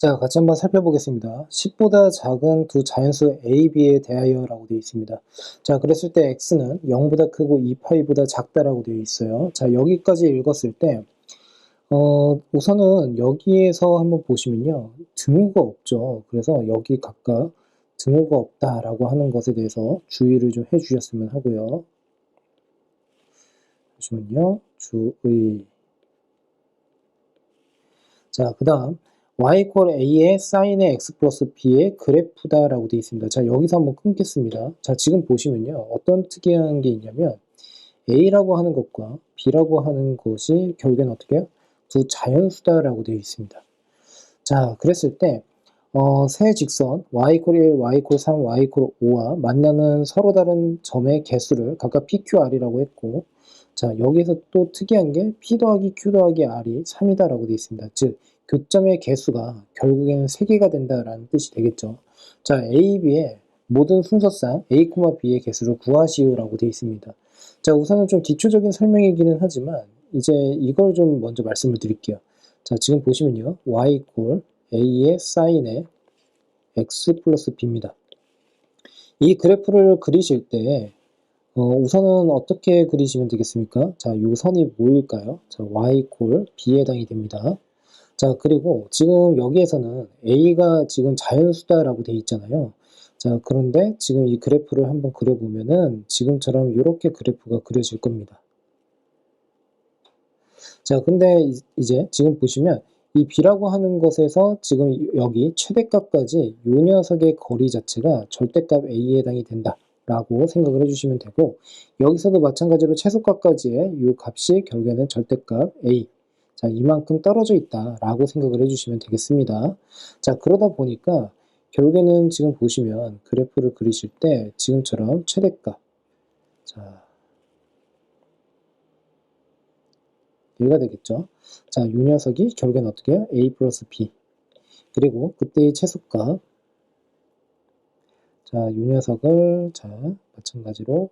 자, 같이 한번 살펴보겠습니다. 10보다 작은 두 자연수 A, B에 대하여라고 되어 있습니다. 자, 그랬을 때 X는 0보다 크고 2파이보다 작다라고 되어 있어요. 자, 여기까지 읽었을 때, 우선은 여기에서 한번 보시면요. 등호가 없죠. 그래서 여기 각각 등호가 없다라고 하는 것에 대해서 주의를 좀 해주셨으면 하고요. 보시면요. 주의. 자, 그 다음 y = a의 사인의 x 플러스 b의 그래프다라고 되어 있습니다. 자, 여기서 한번 끊겠습니다. 자, 지금 보시면요. 어떤 특이한 게 있냐면 a라고 하는 것과 b라고 하는 것이 결국엔 어떻게 해요? 두 자연수다라고 되어 있습니다. 자, 그랬을 때 세 직선 y = 1, y = 3, y = 5와 만나는 서로 다른 점의 개수를 각각 PQR이라고 했고, 자, 여기서 또 특이한 게 P 더하기 Q 더하기 R이 3이다라고 되어 있습니다. 즉, 교점의 개수가 결국에는 3개가 된다라는 뜻이 되겠죠. 자, A, B의 모든 순서상 A, B의 개수를 구하시오라고 되어 있습니다. 자, 우선은 좀 기초적인 설명이기는 하지만 이제 이걸 좀 먼저 말씀을 드릴게요. 자, 지금 보시면요. y = a의 사인의 x 플러스 b입니다. 이 그래프를 그리실 때 우선은 어떻게 그리시면 되겠습니까? 자, 요 선이 뭐일까요? 자, y = b에 해당이 됩니다. 자, 그리고 지금 여기에서는 a가 지금 자연수다라고 되어 있잖아요. 자, 그런데 지금 이 그래프를 한번 그려보면은 지금처럼 이렇게 그래프가 그려질 겁니다. 자, 근데 이제 지금 보시면 이 b라고 하는 것에서 지금 여기 최대값까지 이 녀석의 거리 자체가 절대값 a에 해당이 된다라고 생각을 해주시면 되고, 여기서도 마찬가지로 최소값까지의 이 값이 결국에는 절대값 a, 자, 이만큼 떨어져 있다라고 생각을 해주시면 되겠습니다. 자, 그러다 보니까 결국에는 지금 보시면 그래프를 그리실 때 지금처럼 최대값, 자, 얘가 되겠죠. 자, 이 녀석이 결국엔 어떻게 해요? a 플러스 b. 그리고 그때의 최소값. 자, 이 녀석을, 자, 마찬가지로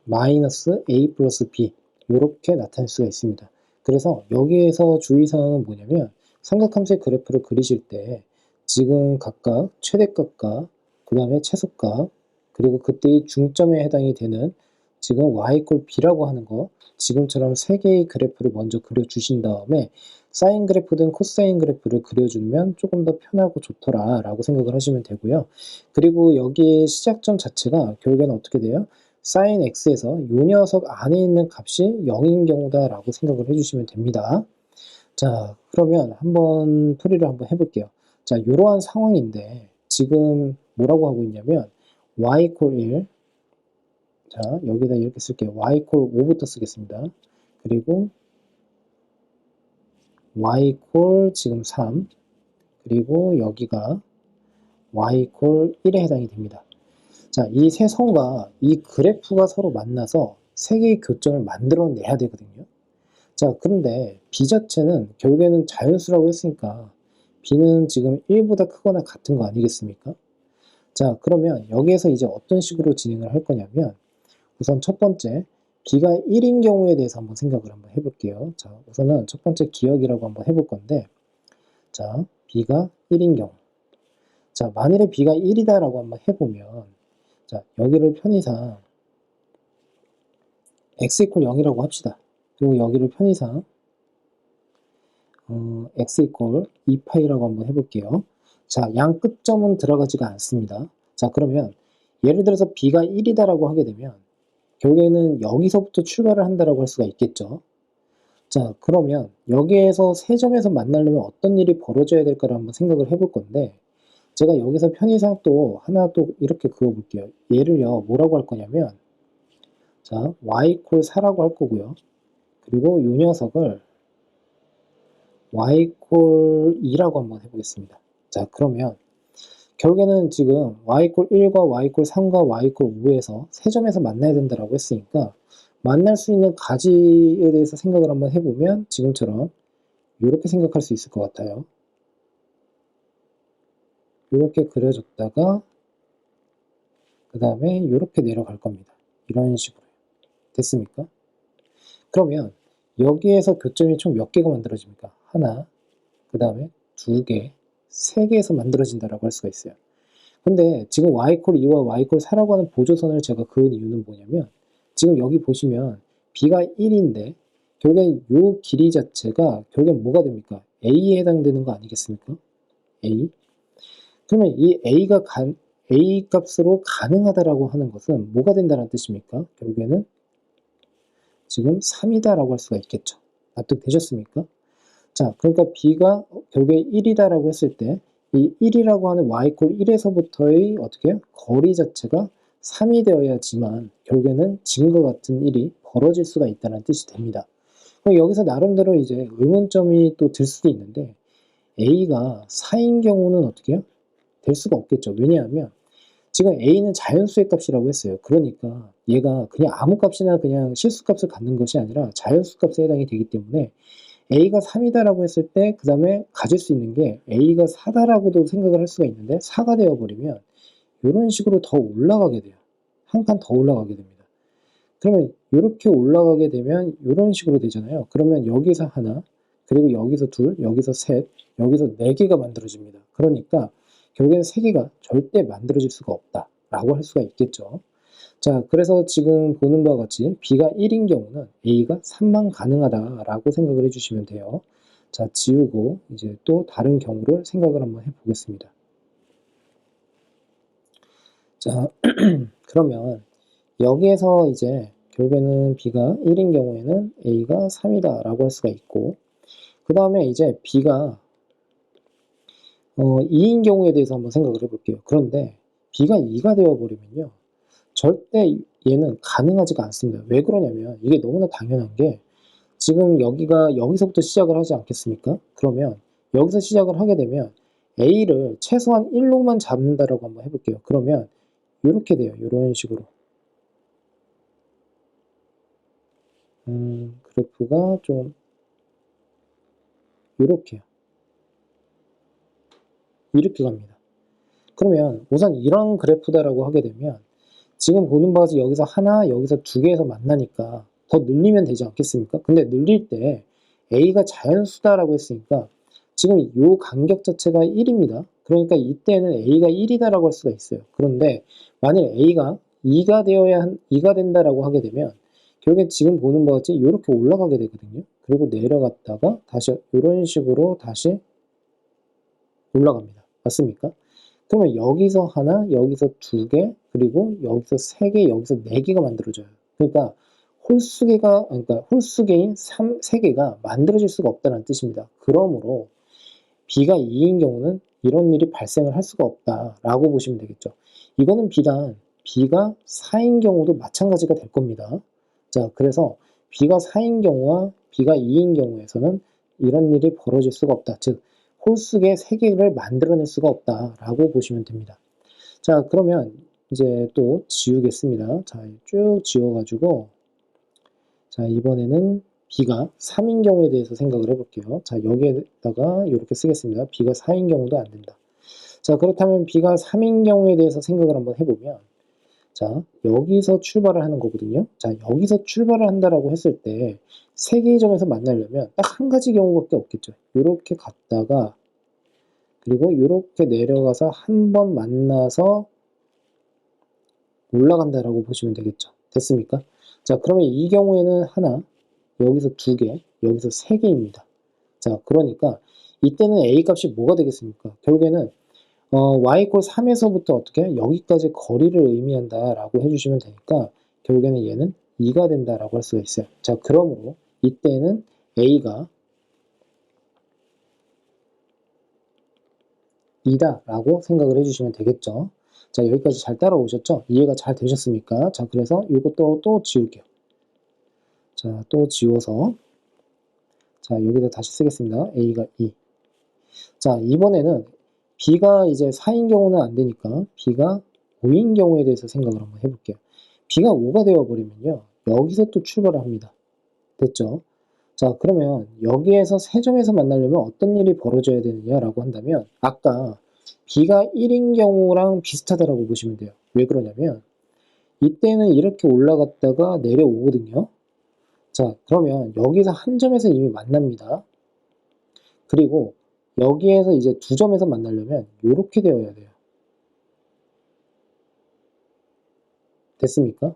마이너스 a 플러스 b. 이렇게 나타낼 수가 있습니다. 그래서 여기에서 주의사항은 뭐냐면 삼각함수의 그래프를 그리실 때 지금 각각 최대값과 그 다음에 최소값, 그리고 그때의 중점에 해당이 되는 지금 y = b라고 하는 거, 지금처럼 3개의 그래프를 먼저 그려주신 다음에 사인 그래프든 코사인 그래프를 그려주면 조금 더 편하고 좋더라 라고 생각을 하시면 되고요. 그리고 여기에 시작점 자체가 결국에는 어떻게 돼요? sin x에서 이 녀석 안에 있는 값이 0인 경우다 라고 생각을 해주시면 됩니다. 자, 그러면 한번 풀이를 한번 해볼게요. 자, 이러한 상황인데 지금 뭐라고 하고 있냐면 y = 1, 자, 여기다 이렇게 쓸게요. y = 5부터 쓰겠습니다. 그리고 y = 지금 3, 그리고 여기가 y = 1에 해당이 됩니다. 자, 이 세 선과 이 그래프가 서로 만나서 세 개의 교점을 만들어내야 되거든요. 자, 그런데 b 자체는 결국에는 자연수라고 했으니까 b는 지금 1보다 크거나 같은 거 아니겠습니까? 자, 그러면 여기에서 이제 어떤 식으로 진행을 할 거냐면 우선 첫 번째, b가 1인 경우에 대해서 한번 생각을 한번 해볼게요. 자, 우선은 첫 번째 기억이라고 한번 해볼 건데, 자, b가 1인 경우. 자, 만일에 b가 1이다라고 한번 해보면, 자, 여기를 편의상 x = 0이라고 합시다. 그리고 여기를 편의상 x = 2파이라고 한번 해볼게요. 자, 양 끝점은 들어가지가 않습니다. 자, 그러면 예를 들어서 b가 1이다라고 하게 되면 결국에는 여기서부터 출발을 한다라고 할 수가 있겠죠. 자, 그러면 여기에서 세 점에서 만나려면 어떤 일이 벌어져야 될까를 한번 생각을 해볼 건데, 제가 여기서 편의상 또 하나 또 이렇게 그어볼게요. 얘를요, 뭐라고 할 거냐면, 자, y = 4라고 할 거고요. 그리고 이 녀석을 y = 2라고 한번 해보겠습니다. 자, 그러면 결국에는 지금 y = 1과 y = 3과 y = 5에서 세 점에서 만나야 된다라고 했으니까 만날 수 있는 가지에 대해서 생각을 한번 해보면 지금처럼 이렇게 생각할 수 있을 것 같아요. 이렇게 그려줬다가 그 다음에 이렇게 내려갈 겁니다. 이런 식으로. 됐습니까? 그러면 여기에서 교점이 총 몇 개가 만들어집니까? 하나, 그 다음에 2개, 3개에서 만들어진다라고 할 수가 있어요. 근데 지금 y콜 2와 y콜 4라고 하는 보조선을 제가 그은 이유는 뭐냐면 지금 여기 보시면 b가 1인데 결국엔 요 길이 자체가 결국엔 뭐가 됩니까? a에 해당되는 거 아니겠습니까? a. 그러면 이 a 값으로 가능하다라고 하는 것은 뭐가 된다는 뜻입니까? 결국에는 지금 3이다라고 할 수가 있겠죠. 납득되셨습니까? 자, 그러니까 b가 결국에 1이다라고 했을 때 이 1이라고 하는 y콜 1에서부터의 어떻게 거리 자체가 3이 되어야지만 결국에는 지금과 같은 일이 벌어질 수가 있다는 뜻이 됩니다. 그럼 여기서 나름대로 이제 의문점이 또 들 수도 있는데 a가 4인 경우는 어떻게 해요? 될 수가 없겠죠. 왜냐하면 지금 a는 자연수의 값이라고 했어요. 그러니까 얘가 그냥 아무 값이나 그냥 실수값을 갖는 것이 아니라 자연수 값에 해당이 되기 때문에 a가 3이다라고 했을 때 그 다음에 가질 수 있는 게 a가 4다라고도 생각을 할 수가 있는데 4가 되어버리면 이런 식으로 더 올라가게 돼요. 한 칸 더 올라가게 됩니다. 그러면 이렇게 올라가게 되면 이런 식으로 되잖아요. 그러면 여기서 하나, 그리고 여기서 둘, 여기서 셋, 여기서 4개가 만들어집니다. 그러니까 결국에는 3개가 절대 만들어질 수가 없다라고 할 수가 있겠죠. 자, 그래서 지금 보는 바와 같이 b가 1인 경우는 a가 3만 가능하다라고 생각을 해주시면 돼요. 자, 지우고 이제 또 다른 경우를 생각을 한번 해보겠습니다. 자, 그러면 여기에서 이제 결국에는 b가 1인 경우에는 a가 3이다 라고 할 수가 있고 그 다음에 이제 b가 2인 경우에 대해서 한번 생각을 해볼게요. 그런데 b가 2가 되어버리면요. 절대 얘는 가능하지가 않습니다. 왜 그러냐면 이게 너무나 당연한 게 지금 여기서부터 시작을 하지 않겠습니까? 그러면 여기서 시작을 하게 되면 a를 최소한 1로만 잡는다라고 한번 해볼게요. 그러면 이렇게 돼요. 이런 식으로. 그래프가 좀 이렇게요. 이렇게 갑니다. 그러면 우선 이런 그래프다라고 하게 되면 지금 보는 바가 여기서 하나, 여기서 2개에서 만나니까 더 늘리면 되지 않겠습니까? 근데 늘릴 때 a가 자연수다라고 했으니까 지금 이 간격 자체가 1입니다. 그러니까 이때는 a가 1이다라고 할 수가 있어요. 그런데 만일 a가 2가 된다라고 하게 되면 결국엔 지금 보는 바와 같이 이렇게 올라가게 되거든요. 그리고 내려갔다가 다시 이런 식으로 다시 올라갑니다. 맞습니까? 그러면 여기서 하나, 여기서 2개, 그리고 여기서 3개, 여기서 4개가 만들어져요. 그러니까 홀수개인 3개가 만들어질 수가 없다는 뜻입니다. 그러므로 b가 2인 경우는 이런 일이 발생을 할 수가 없다라고 보시면 되겠죠. 이거는 비단 b가 4인 경우도 마찬가지가 될 겁니다. 자, 그래서 b가 4인 경우와 b가 2인 경우에서는 이런 일이 벌어질 수가 없다. 즉, 홀수개 3개를 만들어낼 수가 없다라고 보시면 됩니다. 자, 그러면 이제 또 지우겠습니다. 자, 쭉 지워가지고 자, 이번에는 b가 3인 경우에 대해서 생각을 해볼게요. 자, 여기에다가 이렇게 쓰겠습니다. b가 4인 경우도 안 된다. 자, 그렇다면 b가 3인 경우에 대해서 생각을 한번 해보면 자, 여기서 출발을 하는 거거든요. 자, 여기서 출발을 한다라고 했을 때 세 개의 점에서 만나려면 딱 한 가지 경우밖에 없겠죠. 이렇게 갔다가 그리고 이렇게 내려가서 한 번 만나서 올라간다라고 보시면 되겠죠. 됐습니까? 자, 그러면 이 경우에는 하나, 여기서 2개, 여기서 3개입니다. 자, 그러니까 이때는 a 값이 뭐가 되겠습니까? 결국에는 y = 3에서부터 어떻게 여기까지 거리를 의미한다라고 해주시면 되니까 결국에는 얘는 2가 된다라고 할 수가 있어요. 자, 그러므로 이때는 a가 2다라고 생각을 해주시면 되겠죠. 자, 여기까지 잘 따라오셨죠? 이해가 잘 되셨습니까? 자, 그래서 이것도 또 지울게요. 자, 또 지워서 자, 여기다 다시 쓰겠습니다. a가 2. 자, 이번에는 b가 이제 4인 경우는 안 되니까 b가 5인 경우에 대해서 생각을 한번 해볼게요. b가 5가 되어버리면요. 여기서 또 출발을 합니다. 됐죠? 자, 그러면 여기에서 세 점에서 만나려면 어떤 일이 벌어져야 되느냐라고 한다면 아까 b가 1인 경우랑 비슷하다라고 보시면 돼요. 왜 그러냐면 이때는 이렇게 올라갔다가 내려오거든요. 자, 그러면 여기서 한 점에서 이미 만납니다. 그리고 여기에서 이제 두 점에서 만나려면 이렇게 되어야 돼요. 됐습니까?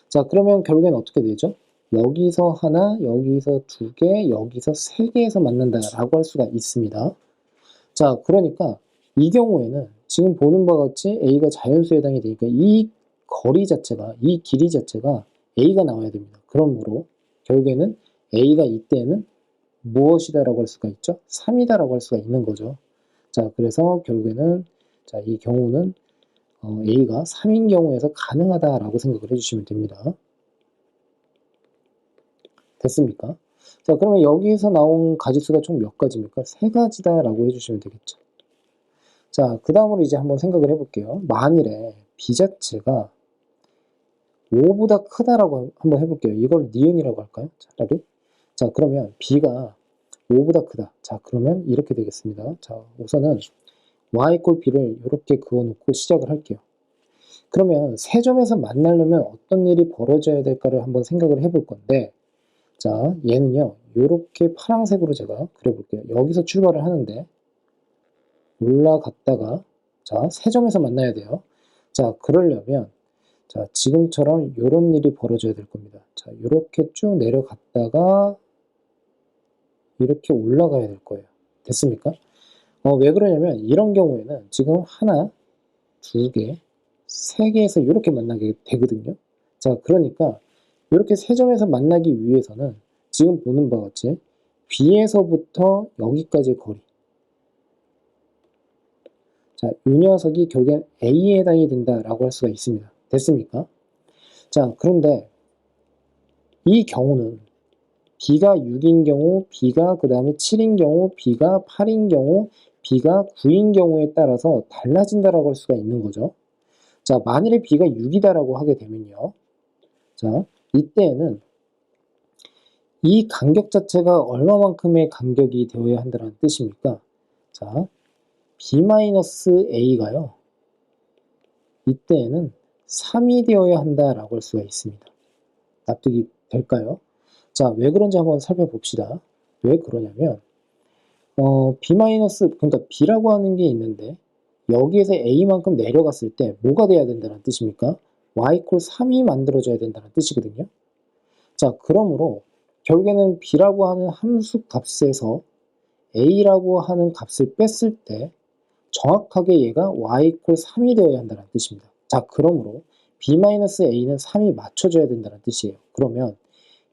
자, 그러면 결국엔 어떻게 되죠? 여기서 하나, 여기서 두 개, 여기서 세 개에서 만난다라고 할 수가 있습니다. 자, 그러니까 이 경우에는 지금 보는 바와 같이 A가 자연수에 해당이 되니까 이 거리 자체가, 이 길이 자체가 A가 나와야 됩니다. 그러므로 결국에는 A가 이때는 무엇이다라고 할 수가 있죠? 3이다라고 할 수가 있는 거죠. 자, 그래서 결국에는 자, 이 경우는 A가 3인 경우에서 가능하다라고 생각을 해주시면 됩니다. 됐습니까? 자, 그러면 여기서 나온 가지수가 총 몇 가지입니까? 세 가지다라고 해주시면 되겠죠. 자, 그 다음으로 이제 한번 생각을 해볼게요. 만일에 B 자체가 5보다 크다라고 한번 해볼게요. 이걸 니은이라고 할까요? 차라리. 자, 그러면 B가 5보다 크다. 자, 그러면 이렇게 되겠습니다. 자, 우선은 y 꼴 b를 이렇게 그어놓고 시작을 할게요. 그러면 세 점에서 만나려면 어떤 일이 벌어져야 될까를 한번 생각을 해볼 건데, 자, 얘는요, 이렇게 파란색으로 제가 그려볼게요. 여기서 출발을 하는데, 올라갔다가, 자, 세 점에서 만나야 돼요. 자, 그러려면, 자, 지금처럼 이런 일이 벌어져야 될 겁니다. 자, 이렇게 쭉 내려갔다가, 이렇게 올라가야 될 거예요. 됐습니까? 왜 그러냐면, 이런 경우에는 지금 하나, 두 개, 세 개에서 이렇게 만나게 되거든요. 자, 그러니까 이렇게 세 점에서 만나기 위해서는 지금 보는 바와 같이 B에서부터 여기까지의 거리. 자, 이 녀석이 결국엔 A에 해당이 된다라고 할 수가 있습니다. 됐습니까? 자, 그런데 이 경우는 B가 6인 경우, B가 그 다음에 7인 경우, B가 8인 경우, B가 9인 경우에 따라서 달라진다라고 할 수가 있는 거죠. 자, 만일에 B가 6이다라고 하게 되면요. 자, 이때에는 이 간격 자체가 얼마만큼의 간격이 되어야 한다는 뜻입니까? 자, B-A가요. 이때에는 3이 되어야 한다라고 할 수가 있습니다. 납득이 될까요? 자, 왜 그런지 한번 살펴봅시다. 왜 그러냐면 B- 그러니까 B라고 하는 게 있는데 여기에서 A만큼 내려갔을 때 뭐가 돼야 된다는 뜻입니까? Y 콜 3이 만들어져야 된다는 뜻이거든요. 자, 그러므로 결국에는 B라고 하는 함수 값에서 A라고 하는 값을 뺐을 때 정확하게 얘가 Y 콜 3이 되어야 한다는 뜻입니다. 자, 그러므로 B-A는 3이 맞춰져야 된다는 뜻이에요. 그러면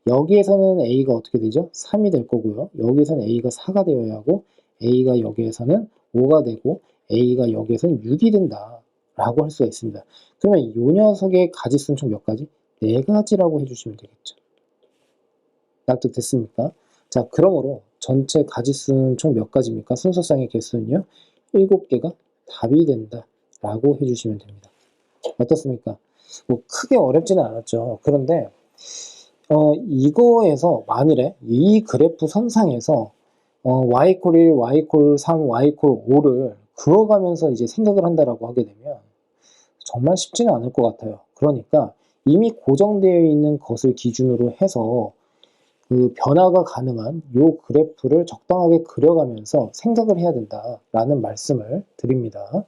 여기에서는 A가 어떻게 되죠? 3이 될 거고요. 여기에서는 A가 4가 되어야 하고 A가 여기에서는 5가 되고 A가 여기에서는 6이 된다 라고 할 수가 있습니다. 그러면 이 녀석의 가지수는 총 몇 가지? 4가지라고 해주시면 되겠죠. 납득됐습니까? 자, 그러므로 전체 가지수는 총 몇 가지입니까? 순서상의 개수는요, 7개가 답이 된다 라고 해주시면 됩니다. 어떻습니까? 뭐 크게 어렵지는 않았죠. 그런데 이거에서 만일에 이 그래프 선상에서 y콜 1, y콜 3, y콜 5를 그어가면서 이제 생각을 한다라고 하게 되면 정말 쉽지는 않을 것 같아요. 그러니까 이미 고정되어 있는 것을 기준으로 해서 그 변화가 가능한 요 그래프를 적당하게 그려가면서 생각을 해야 된다라는 말씀을 드립니다.